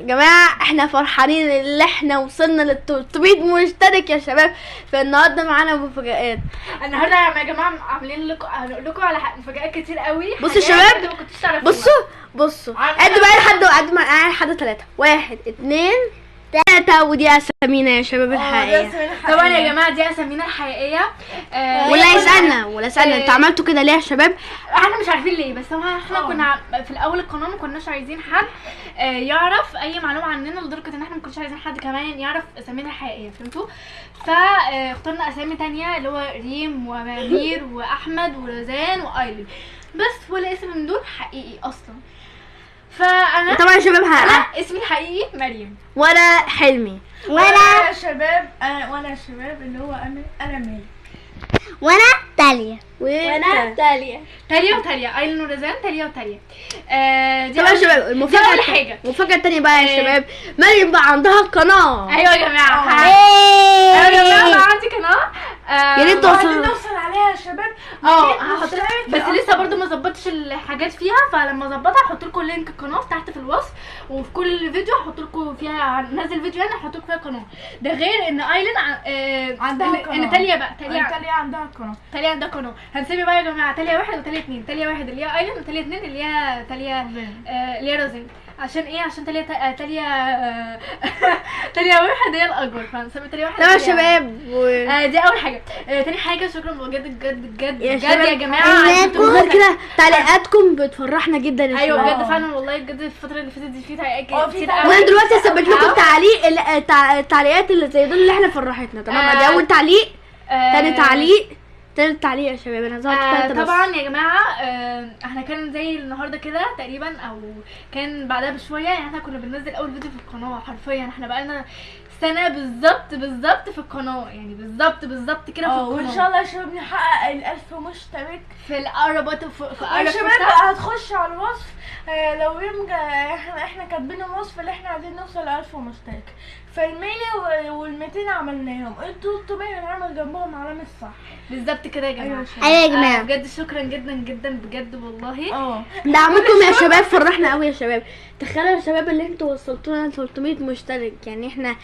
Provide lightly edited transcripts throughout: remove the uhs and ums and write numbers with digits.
جماعه احنا فرحانين اللي احنا وصلنا لل 300 مشترك يا شباب. فالنهارده معانا مفاجآت. النهارده يا جماعه عاملين لكم، هنقول لكم على مفاجآت كتير قوي. بصوا يا شباب، ما كنتوش تعرفوها. بصوا عدوا معايا لحد 3. 1 2 3. ودي اسامينا يا شباب الحقيقيه. طبعا يا جماعه دي اسامينا الحقيقيه. ولا يسالنا انتوا عملتوا كده ليه يا شباب؟ احنا مش عارفين ليه، بس احنا كنا في الاول القناه ما كناش عايزين حد يعرف اي معلومه عننا، لدرجه ان احنا ما كناش عايزين حد كمان يعرف اسامينا الحقيقيه، فهمتوا؟ فاخترنا اسامي تانية اللي هو ريم وامير واحمد ورزان وايلين، بس ولا اسم من دول حقيقي اصلا. فانا طبعا يا شباب انا اسمي الحقيقي مريم، وانا حلمي، وانا شباب اللي هو انا مالك، وانا تاليا، وانا تاليا ايلين ورزان، تاليا وتاليا. دي طبعا يا شباب المفاجأة التانية بقى يا شباب، مريم بقى عندها قناة. ايوه يا جماعه، ايوه يا جماعه بقى عندي قناه. يا ريت نوصل عليها يا شباب. هحط بس لسه برضو ما ظبطتش الحاجات فيها، فلما اظبطها هحط لكم لينك القناه تحت في الوصف، وفي كل فيديو هحط لكم فيها، نازل فيديو يعني هحط لكم فيها قناه. ده غير ان ايلين عندها قناه، ان تاليا بقى تاليا عندها قناه. تاليا عندها قناه. هنسمي بقى يا جماعه تاليا 1 وتاليا 2. تاليا 1 اللي هي ايلين، وتاليا 2 اللي هي تاليا اللي هي روزين. عشان ايه؟ عشان تاليا 1 هي الاكبر، فهنسمي تاليا 1. طبعا يا شباب دي اول حاجه. تاني حاجه شكرا بجد يا جماعه. غير كده تعليقاتكم بتفرحنا جدا يا شباب. ايوه بجد فعلا والله، بجد الفتره اللي فاتت دي في تعليقات كتير قوي. وانا دلوقتي هثبت لكم التعليقات اللي زي دول اللي احنا فرحتنا. تمام، ادي اول تعليق. تالت تعليق يا شباب. انا ظهرت طبعا يا جماعه احنا كان زي النهارده كده تقريبا، او كان بعدها بشويه، يعني احنا كنا بننزل اول فيديو في القناه حرفيا. احنا بقالنا سنه بالظبط في القناه، يعني بالظبط كده في القناه. وان شاء الله يا شباب نحقق ال1000 مشترك في القربات في يا شباب. هتخش على الوصف، لو احنا كاتبين الوصف اللي احنا عايزين نوصل ل1000 مشترك. فالميلي وال200 عملناهم، انتوا 300 هنعمل جنبهم علامه صح. بالظبط كده يا جماعه. ايوه يا جماعه بجد شكرا جدا بجد والله. دعمكم يا شباب فرحنا قوي يا شباب. تخيلوا يا شباب اللي انتوا وصلتونا 300 مشترك، يعني احنا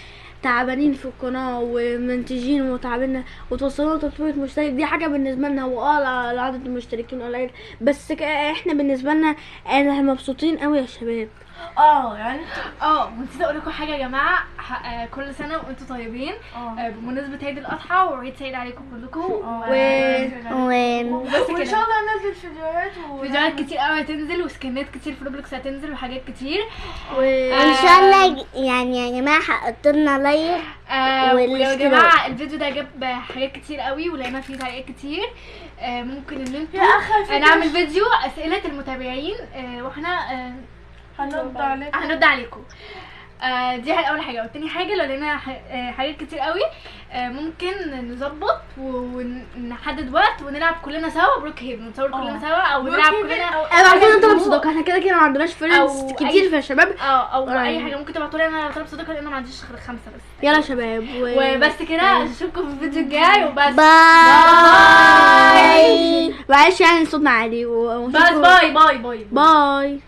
تعبانين في القناه ومنتجين وتعبنا، وتوصلوا 300 مشترك. دي حاجه بالنسبه لنا، هو عدد المشتركين قليل، بس احنا بالنسبه لنا احنا مبسوطين قوي يا شباب. يعني ونسيت اقول لكم حاجه يا جماعه. كل سنه وانتم طيبين، بمناسبه عيد الاضحى، وعيد سعيد عليكم كلكم. وان شاء الله ننزل فيديوهات كتير قوي هتنزل، وسكنات كتير في روبلوكس هتنزل، وحاجات كتير. وان شاء الله يعني يا جماعه حطوا لنا لايك. ولو يا جماعه الفيديو ده جاب حاجات كتير قوي ولقينا فيه تعليقات كتير، ممكن ان انتوا نعمل فيديو اسئله المتابعين، واحنا هنرد عليكم. دي اول حاجه. والتاني حاجه لو لقينا حاجات كتير قوي، ممكن نظبط ونحدد وقت ونلعب كلنا سوا بروك هيفن، نصور كلنا سوا، او نلعب كلنا. ابعتوا لنا طلب صداقه، احنا كده ما عندناش فريندز كتير يا شباب. او اي حاجه ممكن تبعتوا لي انا طلب صداقه، لان انا ما عنديش غير 5 بس. يلا يا شباب وبس كده. اشوفكم في الفيديو الجاي، وبس باي. معلش يعني صوتنا عالي. بس باي.